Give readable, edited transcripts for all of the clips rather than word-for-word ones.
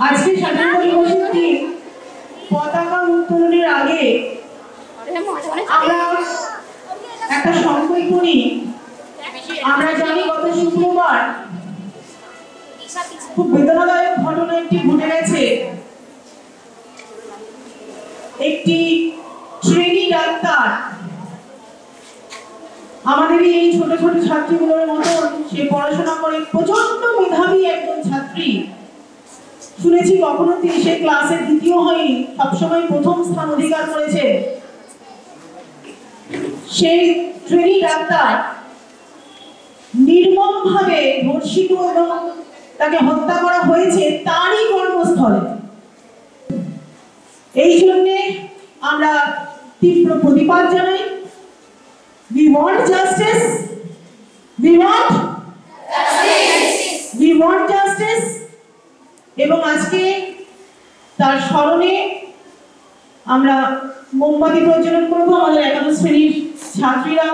আজকে স্বাধীনতা দিবসের দিন পতাকা উত্তোলনের আগে আমরা একটা সংকল্প নিই। আমরা জানি গত শুক্রবার খুব বেদনাদায়ক ঘটনা একটি ঘটে গেছে। একটি ট্রেনি ডাক্তার আমাদের এই ছোট ছোট ছাত্রীগুলোর মতন সে পড়াশোনা করে প্রচন্ড মেধাবী একজন ছাত্রী। শুনেছি কখনো তিনি সে ক্লাসে দ্বিতীয় হয়নি, সবসময় প্রথম স্থান অধিকার করেছে। সেই ট্রেনি ডাক্তার নির্মমভাবে ধর্ষিত এবং তাকে হত্যা করা হয়েছে তারই কর্মস্থলে। এই জন্য আমরা তীব্র প্রতিবাদ জানাই। We want justice. We want justice. We want justice. এবং আজকে তার স্মরণে আমরা মোমবাতি প্রজ্বলন করব। আমাদের একাদশ শ্রেণীর ছাত্রীরা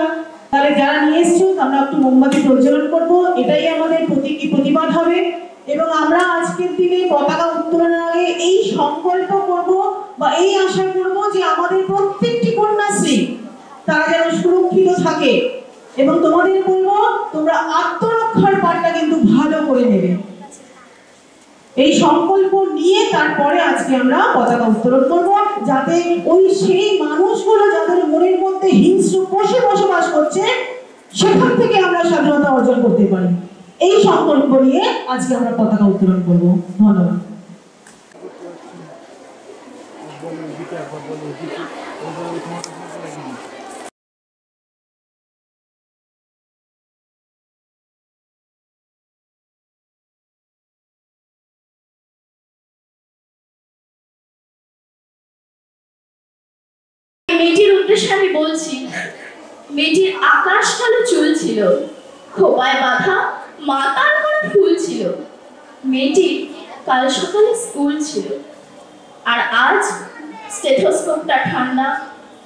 তাহলে যারা নিয়ে এসছো আমরা একটু মোমবাতি প্রজ্বলন করব, এটাই আমাদের প্রতিবাদ হবে। এবং আমরা আজকের দিনে পতাকা উত্তোলনের আগে এই সংকল্প করব বা এই আশা করব যে আমাদের প্রত্যেকটি কন্যাশ্রী তারা যেন সুরক্ষিত থাকে। এবং তোমাদের বলবো তোমরা আত্মরক্ষার পাঠটা কিন্তু ভালো করে নেবে। এই সংকল্প নিয়ে তারপরে আজকে আমরা পতাকা উত্তোলন করব, যাতে ওই সেই মানুষগুলো যাদের মনের মধ্যে হিংস্র পশু বসবাস করছে সেখান থেকে আমরা স্বাধীনতা অর্জন করতে পারি। এই সংকল্প নিয়ে আজকে আমরা পতাকা উত্তোলন করব। ধন্যবাদ। মেয়েটির উদ্দেশ্যে আমি বলছি, মেয়েটির আকাশ কালো চুল ছিল, খোপায় বাঁধা মাতার করা ফুল ছিল। মেয়েটির কাল সকালে স্কুল ছিল, আর আজ স্টেথোস্কোপটা ঠান্ডা,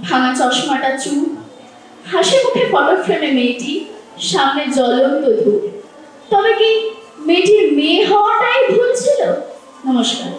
ভাঙা চশমাটা চুপ, হাসি মুখে ফটো ফ্রেমে মেয়েটি, সামনে জ্বলন্ত ধূপ। তবে কি মেয়েটির মেয়ে হওয়াটাই ভুল ছিল? নমস্কার।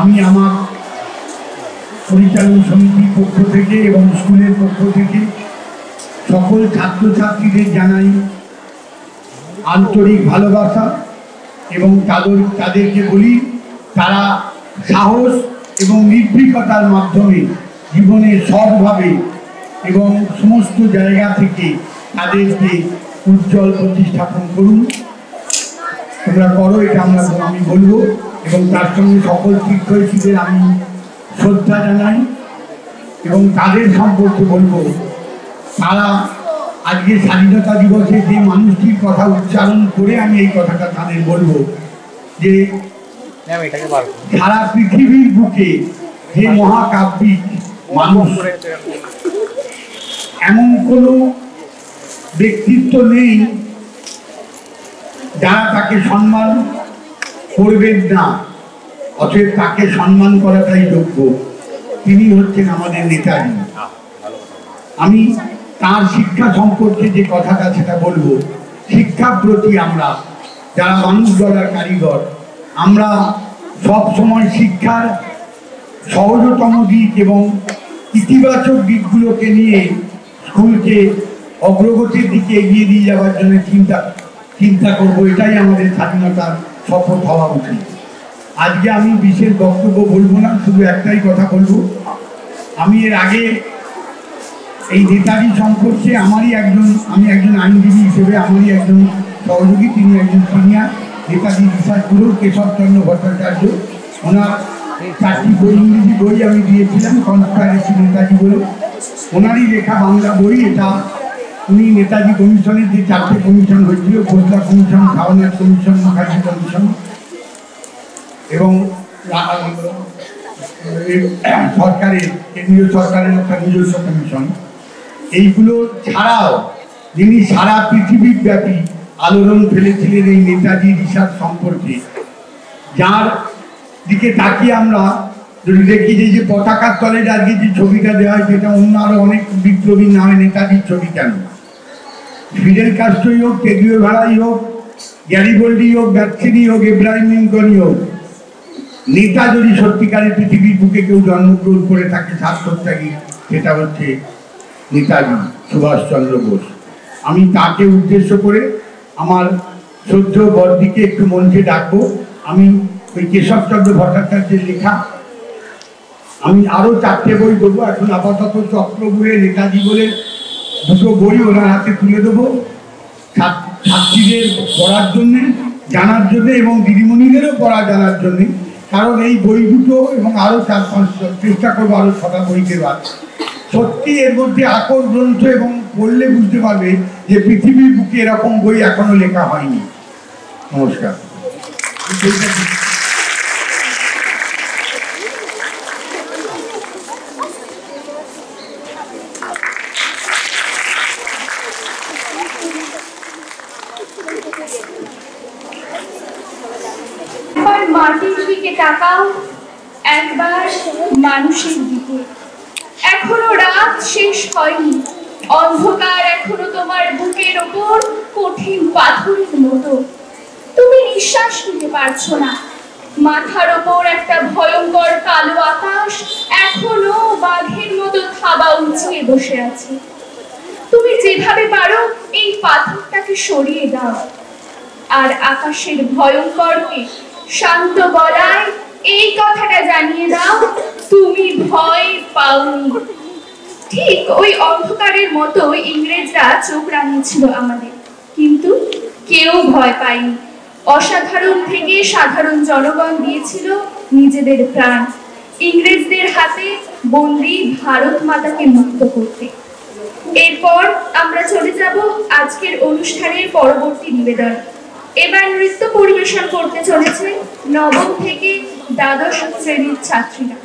আমি আমার পরিচালন সমিতির পক্ষ থেকে এবং স্কুলের পক্ষ থেকে সকল ছাত্রছাত্রীদের জানাই আন্তরিক ভালোবাসা এবং তাদেরকে বলি তারা সাহস এবং নির্ভীকতার মাধ্যমে জীবনে সৎভাবে এবং সমস্ত জায়গা থেকে তাদেরকে উজ্জ্বল প্রতিস্থাপন করুন। তোমরা করো, এটা আমি বলবো। এবং তার সঙ্গে সকল শিক্ষার্থীদের আমি শ্রদ্ধা জানাই এবং তাদের সম্পর্কে বলবো তারা আজকে স্বাধীনতা দিবসে যে মানুষটির কথা উচ্চারণ করে আমি এই কথাটা তাদের বলবো যে সারা পৃথিবীর বুকে যে মহাকাব্যিক মানুষ এমন কোনো ব্যক্তিত্ব নেই যারা তাকে সম্মান করবেন না, অতএব তাকে সম্মান করাটাই যোগ্য। তিনি হচ্ছেন আমাদের নেতাজি। আমি তার শিক্ষা সম্পর্কে যে কথাটা সেটা বলবো। শিক্ষার প্রতি আমরা যারা মানুষ গড়ার কারিগর, আমরা সব সময় শিক্ষার সহজতম দিক এবং ইতিবাচক দিকগুলোকে নিয়ে স্কুলকে অগ্রগতির দিকে এগিয়ে দিয়ে যাওয়ার জন্য চিন্তা করবো। এটাই আমাদের স্বাধীনতার শপথ হওয়া উচিত। আজকে আমি বিশেষ বক্তব্য বলবো না, শুধু একটাই কথা বলবো। আমি এর আগে এই নেতাজি সম্পর্কে আমি একজন আইনজীবী হিসেবে আমারই একজন সহযোগী, তিনি একজন সিনিয়র নেতাজি রিসার্চ ব্যুরোর কেশবচন্দ্র ভট্টাচার্য, ওনার 4টি বই, ইংরেজি বই আমি দিয়েছিলাম, কনস্পিরেসি নেতাজি বলে। ওনারই লেখা বাংলা বই এটা। উনি নেতাজি কমিশনের যে 4টে কমিশন হয়েছিল, খোসলা কমিশন, খাওয়ানাথ কমিশন, মুখার্জি কমিশন এবং সরকারের কেন্দ্রীয় সরকারের একটা নিজস্ব কমিশন, এইগুলো ছাড়াও যিনি সারা পৃথিবীব্যাপী আলোড়ন ফেলেছিলেন এই নেতাজি রিসার্চ সম্পর্কে, যার দিকে তাকিয়ে আমরা যদি দেখি যে পতাকার তলে আজকে যে ছবিটা দেওয়া হয় সেটা অন্য আরো অনেক বিপ্লবীর নামে নেতাজির ছবি কেন? ফিডেল কাস্ট্রোই হোক, চে গুয়েভারাই হোক, গ্যারিবল্ডি হোক, ব্যাকসিনি হোক, ইব্রাহিম লিঙ্কনই হোক, নেতা যদি সত্যিকারের পৃথিবীর বুকে কেউ জন্মগ্রহণ করে থাকে স্বার্থত্যাগী, সেটা হচ্ছে নেতাজি সুভাষচন্দ্র বোস। আমি তাকে উদ্দেশ্য করে আমার শ্রদ্ধেয় বড়দিকে একটু মঞ্চে ডাকবো। আমি ওই কেশবচন্দ্র ভট্টাচার্যের লেখা আমি আরো 4টে বই দেবো। এখন আপাতত চক্র বইয়ে নেতাজি বলে 2টো বই ওনার হাতে তুলে দেবো ছাত্রীদের পড়ার জন্যে, জানার জন্যে এবং দিদিমণিদেরও পড়া জানার জন্যে। কারণ এই বই দুটো এবং আরো 4-5 চেষ্টা করবো আরো 6টা বই দেওয়ার। সত্যি এর মধ্যে আকর গ্রন্থ এবং পড়লে বুঝতে পারবে যে পৃথিবীর বুকে এরকম বই এখনো লেখা হয়নি। নমস্কার। মাটির দিকে তাকাও, একবার মানুষের দিকে। এখনো রাত শেষ হয়নি, অন্ধকার এখনো তোমার বুকের ওপর কঠিন পাথরের মতো। তুমি নিঃশ্বাস নিতে পারছো না। মাথার ওপর একটা ভয়ঙ্কর কালো আকাশ এখনো বাঘের মতো থাবা উঁচিয়ে বসে আছে। তুমি যেভাবে পারো এই পাথরটাকে সরিয়ে দাও, আর আকাশের ভয়ঙ্করকে শান্ত গলায় এই কথাটা জানিয়ে দাও, তুমি ভয় পাওনি। ঠিক ওই অন্ধকারের মতো ইংরেজরা চোখ রাঙিয়েছিল আমাদের, কিন্তু কেউ ভয় পায়নি। অসাধারণ থেকে সাধারণ জনগণ দিয়েছিল নিজেদের প্রাণ ইংরেজদের হাতে বন্দী ভারত মাতাকে মুক্ত করতে। এরপর আমরা চলে যাব আজকের অনুষ্ঠানের পরবর্তী নিবেদন। এবার নৃত্য পরিবেশন করতে চলেছে নবম থেকে দ্বাদশ শ্রেণীর ছাত্রীরা।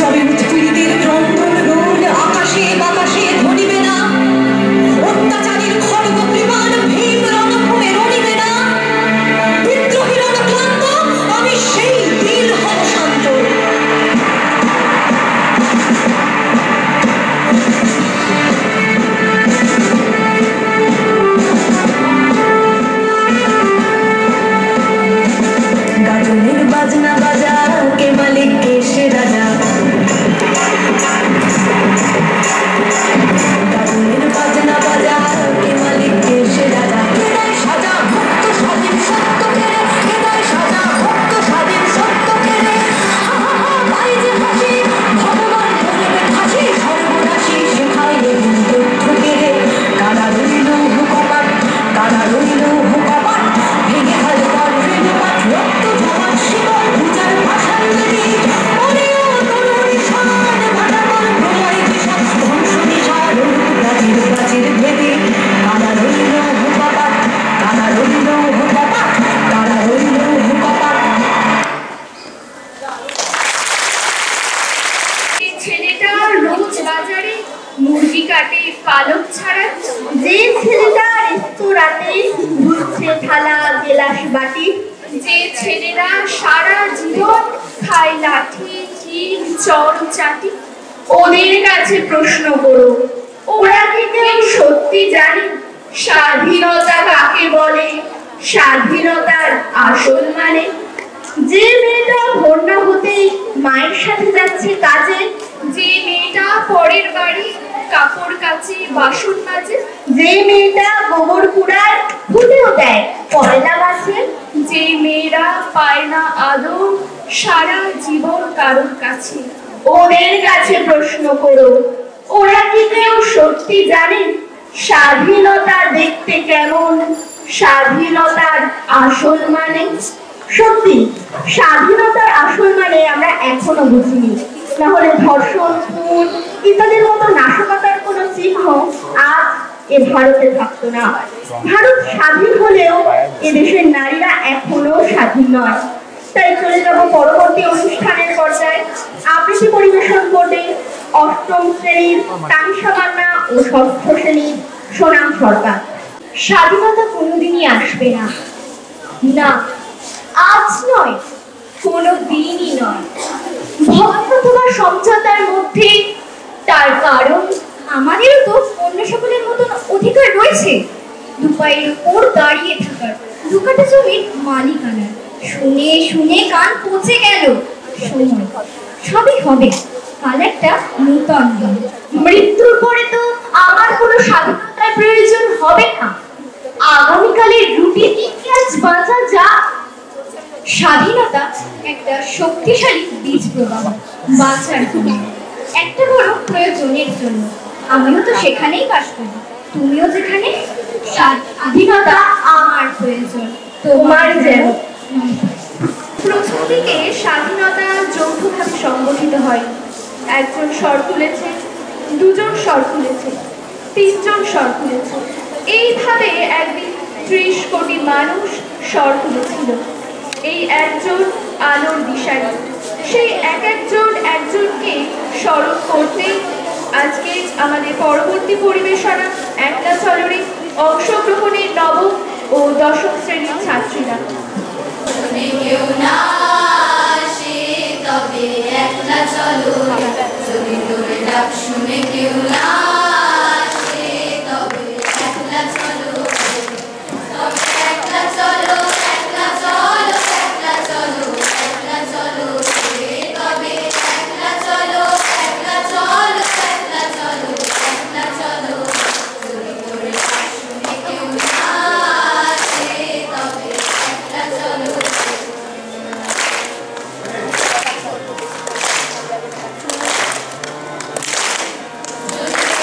যবে উৎপীড়িতের ক্রন্দন রোল আকাশে বাতাসে ধরিবে না, অত্যাচারীর খড়গ কৃপান ভীম রণভূমে রণিবে না, বিদ্রোহী রণক্লান্ত আমি সেই বীর হব শান্ত। গাজনের বাজনা বাজা কে মালিক কে সে রাজা, গাজনের বাজনা বাজা কে মালিক কে সে রাজা, কেদায় সাজা ভক্ত স্বাধীন সত্য কেড়ে, কেদায় সাজা ভক্ত স্বাধীন সত্য কেড়ে, ভাই যে ফাঁসি ভগবান ধরবে ফাঁসি সর্বনাশী শেখায় তথ্য কেড়ে, কারা রইল হুকপাট কারা রইল হুকপাট, ভেঙে হালকার রেণুপাট রক্ত জমাট শিকল পূজার ভাষার দেবী, মনেও তরুণ শান ভাটাবল প্রলয় বিষাদ ধ্বংস নিশার প্রাচীর প্রাচীর ভেদে, কারা রইল হুকপাট কারা রইল হুকপাট কারা রইল হুকপাট। ছেলেটা রোজ বাজারে মুরগি কাটে পালক ছাড়া, যে ছেলেটা রেস্তোরাঁতে ধুচ্ছে থালা গেলাস বাটি, যে ছেলেরা সারা জীবন খায় লাঠি চির চর চাটি, ওদের কাছে প্রশ্ন করো, ওরা কি কেউ সত্যি জানে স্বাধীনতা কাকে বলে, স্বাধীনতার আসল মানে? যে মেয়েটা ভোর না হতেই মায়ের সাথে যাচ্ছে কাজে, যে মেয়েটা পরের বাড়ি কাপড় কাচে বাসন মাজে, যে মেয়েটা গোবর কুড়ার ফুটেও দেয় পয়লা গাছে, যে মেয়েরা পায় না আদর সারা জীবন কারোর কাছে, ওদের কাছে প্রশ্ন করো, ওরা কি কেউ সত্যি জানে স্বাধীনতা দেখতে কেমন, স্বাধীনতার আসল মানে? সত্যি স্বাধীনতার আসল মানে আমরা এখনো বুঝিনি, না হলে ধর্ষণ খুন ইত্যাদির মতো নাশকতার কোনো চিহ্ন আজ এ ভারতে থাকতো না। ভারত স্বাধীন হলেও এদেশের নারীরা এখনো স্বাধীন নয়। তাই চলে যাব পরবর্তী অনুষ্ঠানের পর্যায়ে। আবৃত্তি পরিবেশন করবে অষ্টম শ্রেণীর তানিশা মান্না ও ষষ্ঠ শ্রেণীর সোনাম সরকার। স্বাধীনতা কোনোদিনই আসবে না, না আজ নয়, কোনো দিনই নয়। ভয় অথবা সমঝোতার মধ্যে, তার কারণ আমাদেরও তো অন্য সকলের মতন অধিকার রয়েছে দুপায়ের উপর দাঁড়িয়ে থাকার, দুকাটা জমির মালিকানার। শুনে শুনে কান পচে গেল, সময় সবই হবে, কাল একটা নূতন দিন। মৃত্যুর পরে তো আমার কোনো স্বাধীনতার প্রয়োজন হবে না, আগামীকালের রুটির ইতিহাস বাঁচা যা। স্বাধীনতা একটা শক্তিশালী বীজ প্রবাহ, বাঁচার জন্য, একটা বড় প্রয়োজনের জন্য। আমিও তো সেখানেই বাস করি, তুমিও যেখানে। স্বাধীনতা আমার প্রয়োজন, তোমার যেন। প্রথম দিকে স্বাধীনতা যৌথভাবে সংগঠিত হয়। একজন স্বর তুলেছে, দুজন স্বর তুলেছে, তিনজন স্বর তুলেছে, এইভাবে একদিন 30 কোটি মানুষ স্বর তুলেছিল। এই একজন আলোর দিশারি, সেই একজন একজনকে স্মরণ করতে আজকে আমাদের পরবর্তী পরিবেশনা একলা চলরে অংশগ্রহণের নবম ও দশম শ্রেণীর ছাত্রীরা। কেউ না আসে তবে একলা চলো, যদি তোর ডাক শুনে কেউ না আসে তবে একলা চলো, তবে একলা চলো, একলা চলো, একলা চলো, একলা চলো, তবে একলা চলো, একলা চলো, একলা চলো, একলা চলো, যদি তোর ডাক শুনে কেউ না আসে তবে একলা চলো। যদি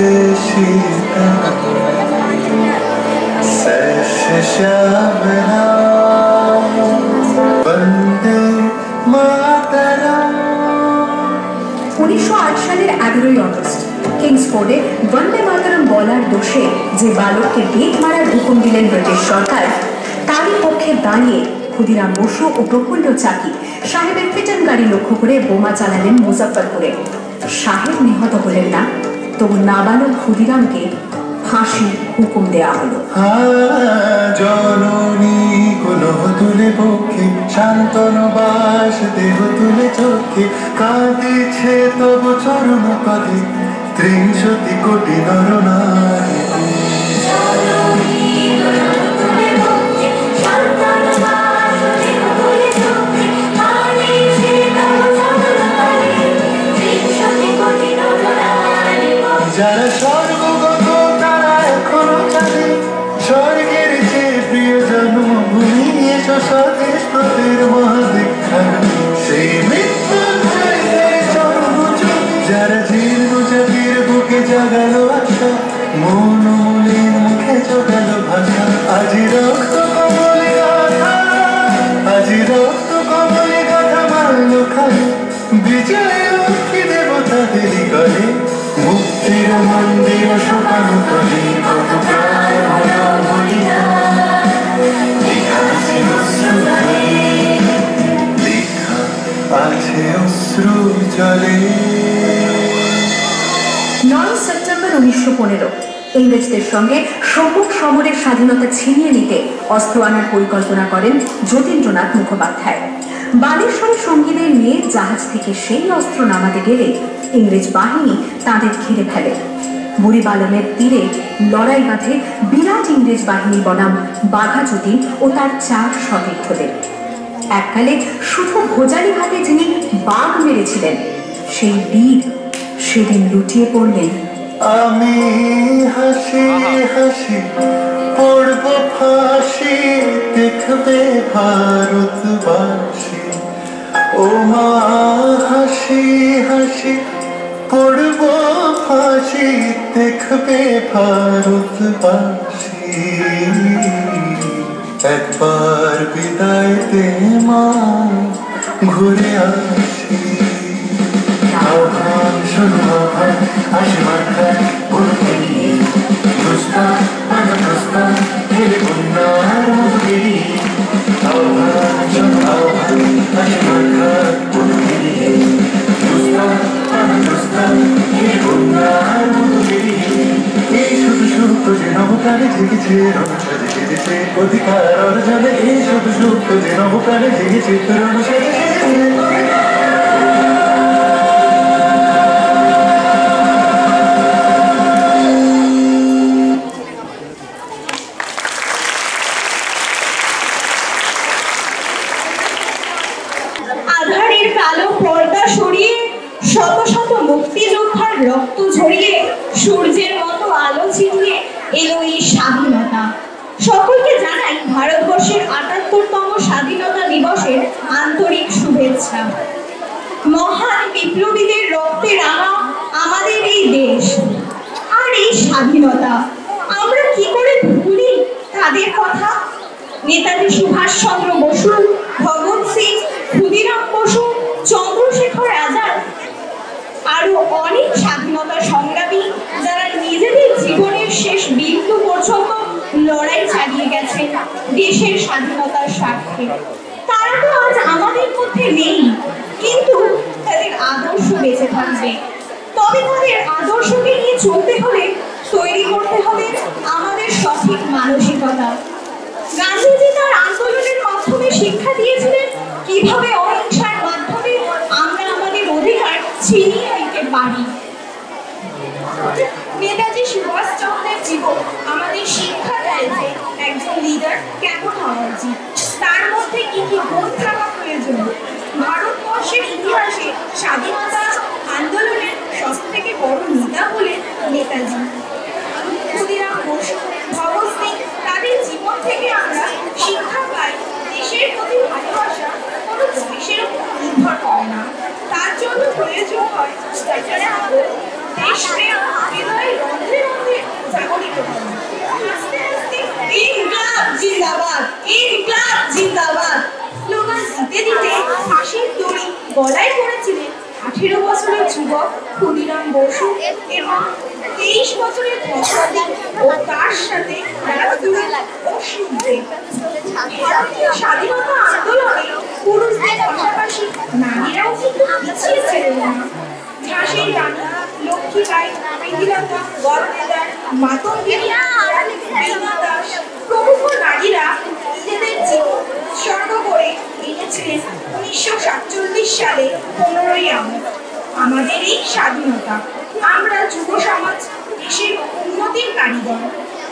से शीतल सहर्ष श्याम नाम वंदे मातरम। 1908 সালের 11ই আগস্ট কিংসফোর্ডে বন্দে মাতরম বলার দোষে যে বালককে বেত মারার হুকুম দিলেন ব্রিটিশ সরকার, তারই পক্ষে দাঁড়িয়ে ক্ষুদিরাম বসু ও প্রফুল্ল চাকি সাহেবের পিটন গাড়ি লক্ষ্য করে বোমা চালালেন মুজফ্ফরপুরে। সাহেব নিহত হলেন না, তবু নাবালক ক্ষুদিরামকে ফাঁসির হুকুম দেয়া হলো। জননী কোন তুলে পক্ষে শান্তনু বাস দেহ তুলে চোখে কাঁদিছে তব চরণ পদে 63 কোটি নরনারী। যারা স্বর্গগত তারা এখনো জানে স্বর্গের যে প্রিয় জন্মভূমি এসো স্বদেশ প্রতের মহাদীক্ষা সেই মৃত্যুঞ্জয়ের সর্বজয়। যারা জীর্ণ জাতির বুকে জাগালো আশা মন মলিন মুখে জোগালো ভাষা আজি রক্ত কমলে গাথা আজি রক্ত কমলে গাথা মারল খায় বিজয় লক্ষ্মী দেবতাদের গলে মুক্তির মন্দির শোকানো করে কত প্রায় হলো বলিদান লেখা আছে অশ্রু লেখা আছে অশ্রু জলে। 9 সেপ্টেম্বর 1915 ইংরেজদের সঙ্গে সম্মুখ সমরের স্বাধীনতা ছিনিয়ে নিতে অস্ত্র আনার পরিকল্পনা করেন যতীন্দ্রনাথ মুখোপাধ্যায়। বালেশ্বরী সঙ্গীদের নিয়ে জাহাজ থেকে সেই অস্ত্র নামাতে গেলে ইংরেজ বাহিনী তাদের ঘিরে ফেলে। বুড়িবালনের তীরে লড়াই বাঁধে বিরাট ইংরেজ বাহিনী বনাম বাঘা যতীন ও তার 4 সতীর্থদের। এককালে শুধু ভোজালি হাতে যিনি বাঘ মেরেছিলেন, সেই বীর সেদিন লুটিয়ে পড়লেন। আমি হাসি হাসি পড়ব ফাঁসি দেখবে ভারতবাসী ও মা হাসি হাসি পড়ব ফাঁসি দেখবে ভারতবাসী। একবার বিদায় দে মা ঘুরে আসি আহ্বান শোনো আহ্বান আশীর্বাদ খায় বলতে দুস্তা মানে দুস্তা ফেলে কন্যার মুখেরি আহ্বান শোনো আহ্বান আশীর্বাদ খায় বলতে দুস্তা মানে দুস্তা ফেলে কন্যার মুখেরি। এই শুধু সুপ্ত যে নবপ্রাণে জেগেছে রণসাজে সেজেছে অধিকার অর্জনে এই শুধু সুপ্ত যে নবপ্রাণে জেগেছে রণসাজে সেজেছে। আধারের কালো পর্দা সরিয়ে শত শত মুক্তিযোদ্ধার রক্ত ঝরিয়ে সূর্যের মতো আলো ছিটিয়ে এলো এই স্বাধীনতা। সকলকে জানাই ভারতবর্ষের ৭৮তম স্বাধীনতা দিবসের আন্তরিক শুভেচ্ছা। মহান বিপ্লবীদের রক্তে রাঙা আমাদের এই দেশ আর এই স্বাধীনতা আমরা কি করে ভুলি তাদের কথা। নেতাজি সুভাষচন্দ্র বসু, ভগৎ সিং, ক্ষুদিরাম বসু, চন্দ্রশেখর আজাদ আরো অনেক স্বাধীনতা সংগ্রামী যারা নিজেদের জীবনের শেষ বিন্দু পর্যন্ত লড়াই চালিয়ে গেছেন দেশের স্বাধীনতার স্বার্থে। তারা তো আজ আমাদের মধ্যে নেই, কিন্তু তাদের আদর্শ বেঁচে থাকবে। তবে তাদের আদর্শকে নিয়ে চলতে হলে তৈরি করতে হবে আমাদের সঠিক মানসিকতা। গান্ধীজি তার আন্দোলনের মাধ্যমে শিক্ষা দিয়েছিলেন কিভাবে অহিংসার মাধ্যমে আমরা আমাদের অধিকার ছিনিয়ে নিতে পারি। নেতাজি সুভাষচন্দ্রের জীবন আমাদের শিক্ষা দেয় যে একজন লিডার কেমন হওয়া উচিত, তার মধ্যে কি কি গুণ থাকা প্রয়োজন। ভারতবর্ষের ইতিহাসে স্বাধীনতা আন্দোলনের সবথেকে বড় নেতা হলেন নেতাজি। ক্ষুদিরাম বসু, ভগৎ সিং, তাদের জীবন থেকে আমরা শিক্ষা পাই দেশের প্রতি ভালোবাসা কোনো বয়সের উপর নির্ভর করে না। তার জন্য প্রয়োজন হয় দেশপ্রেম, হৃদয়ে জিন্দাবাদ, ইনকিলাব জিন্দাবাদ স্লোগান দিতে দিতে ফাঁসির দড়ি গলায় পড়েছিলেন 18 বছরের যুবক ক্ষুদিরাম বসু এবং 23 বছরের ধর্ষক ও তার সাথে রাজদূত অসীম দেব। ভারতীয় স্বাধীনতা আন্দোলনে পুরুষদের পাশাপাশি নারীরাও কিন্তু পিছিয়ে ছিলেন না। ঝাঁসির রানী লক্ষ্মীবাই, প্রীতিলতা, গর্ভেদার, মাতঙ্গিনী, বীণা দাস প্রমুখ নারীরা নিজেদের জীবন উৎসর্গ করে এনেছিলেন 1947 সালে 15ই আগস্ট আমাদের এই স্বাধীনতা। আমরা যুব সমাজ দেশের উন্নতির কারিগর,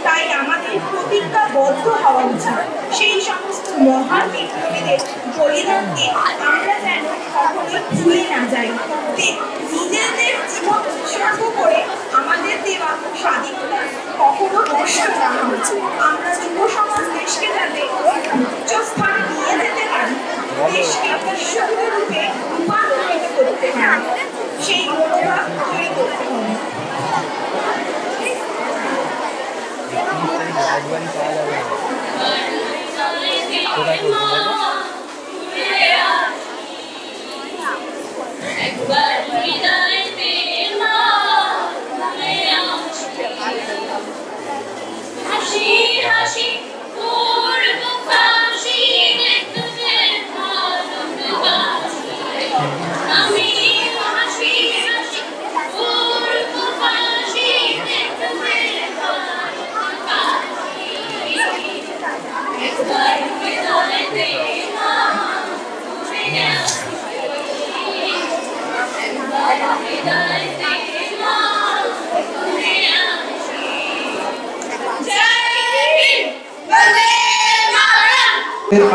তাই আমাদের প্রতিজ্ঞাবদ্ধ হওয়া উচিত সেই সমস্ত মহান বিপ্লবীদের বলিদানকে আমরা যেন কখনোই ভুলে না যাই। নিজেদের জীবন উৎসর্গ করে আমাদের দেওয়া স্বাধীনতা কখনো নষ্ট না হয়। আমরা যুব সমাজ দেশকে যাতে উচ্চ স্থানে নিয়ে যেতে পারি, দেশকে বিশ্বগুরু রূপে রূপান্তরিত করতে পারি, সেই মনোভাব তৈরি করতে হবে।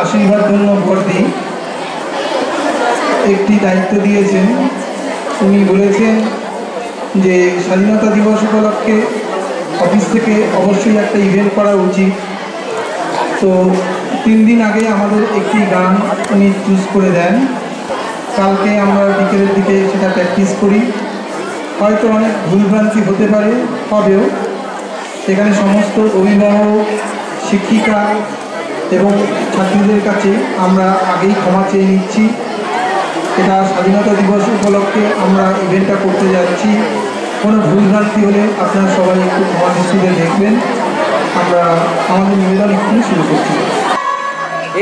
আশীর্বাদ জন্য ভর্তি একটি দায়িত্ব দিয়েছেন। উনি বলেছেন যে স্বাধীনতা দিবস উপলক্ষে অফিস থেকে অবশ্যই একটা ইভেন্ট করা উচিত। তো 3 দিন আগে আমাদের একটি গান উনি চুজ করে দেন। কালকে আমরা বিকেলের দিকে সেটা প্র্যাকটিস করি। হয়তো অনেক ভুলভ্রান্তি হতে পারে, হবেও। সেখানে সমস্ত অভিভাবক, শিক্ষিকা এবং ছাত্রীদের কাছে আমরা আগেই ক্ষমা চেয়ে নিচ্ছি। এটা স্বাধীনতা দিবস উপলক্ষে আমরা ইভেন্টটা করতে যাচ্ছি। কোনো ভুলভ্রান্তি হলে আপনারা সবাই একটু ক্ষমা দৃষ্টিতে দেখবেন। আমরা আমাদের নিবেদন এক্ষুনি শুরু করছি।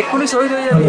এক্ষুনি শহীদ হয়ে যাবে।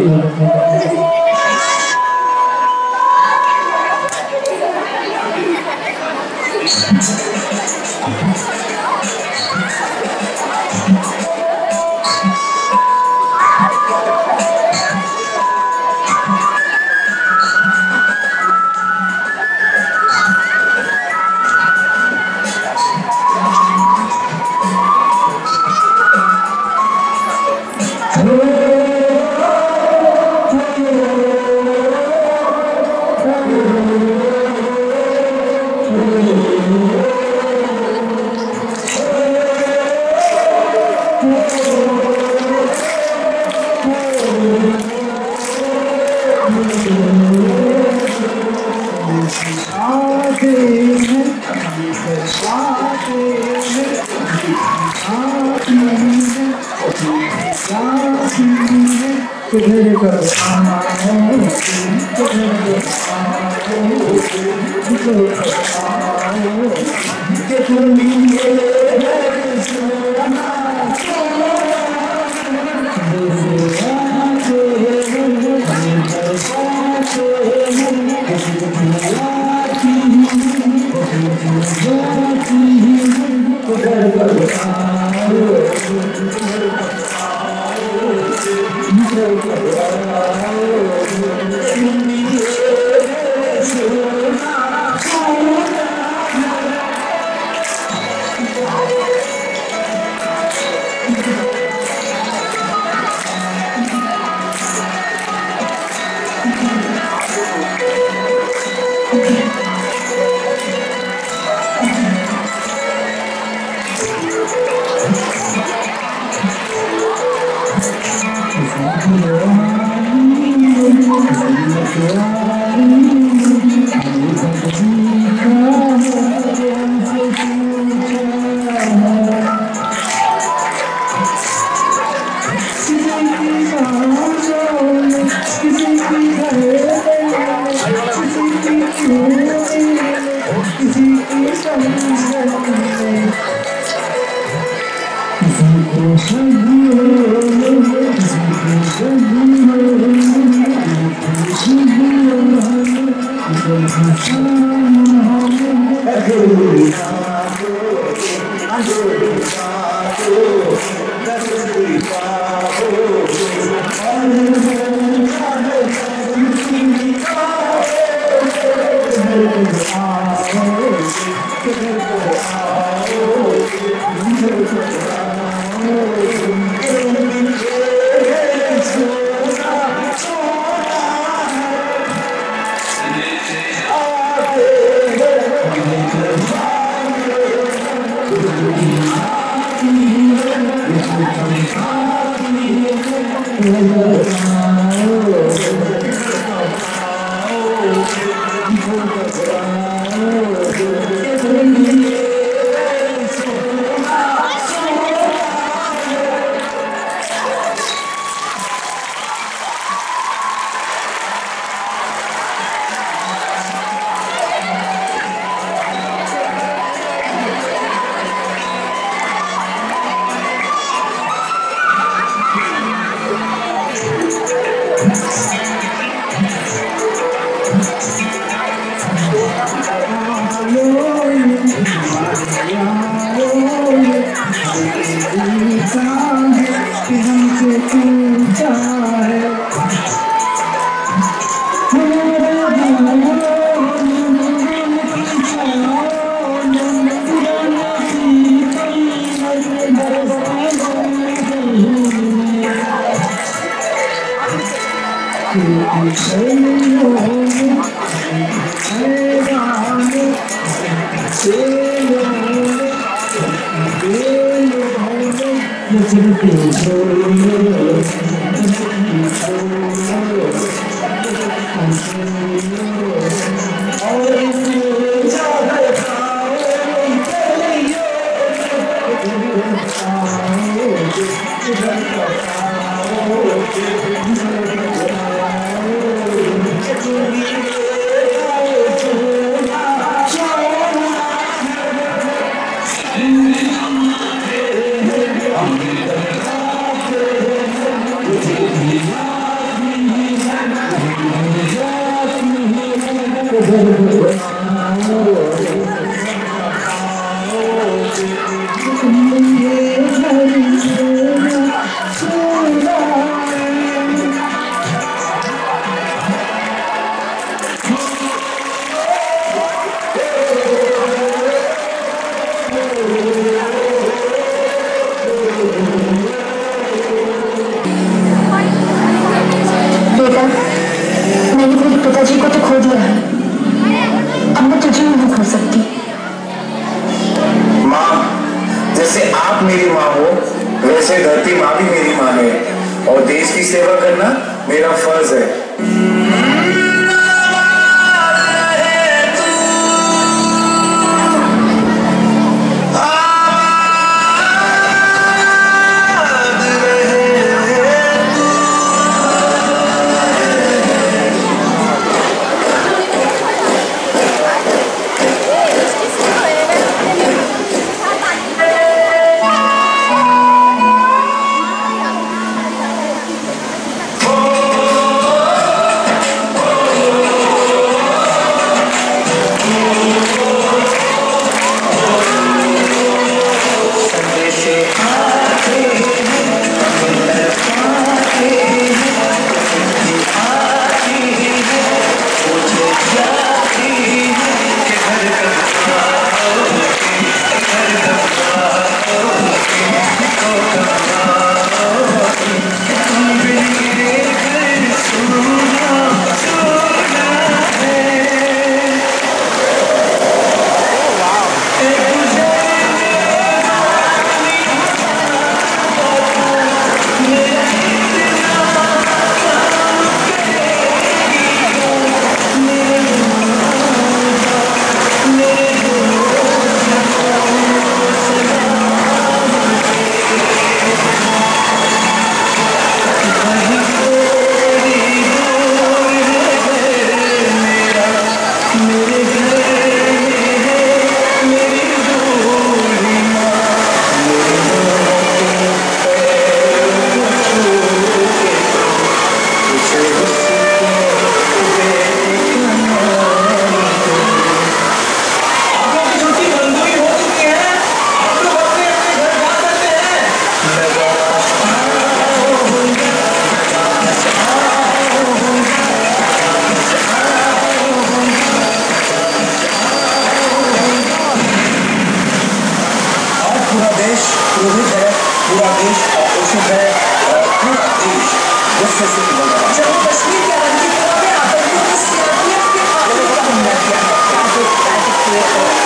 पीछे से निकल रहा है। जम्मू कश्मीर के अवंतीपुरा में आतंकियों ने सीआरपीएफ के खात्मे का हमला किया है।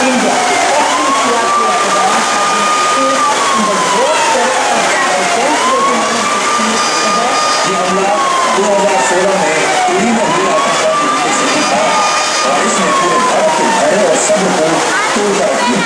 इंडिया ये हमला 2016 में उड़ी में हुए आतंकवादी हमले से था और इसने पूरे भारत के भय और सब्र को तोड़ डाल दिया।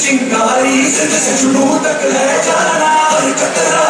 चिंगारी से जुनून तक ले जाना हर कतरा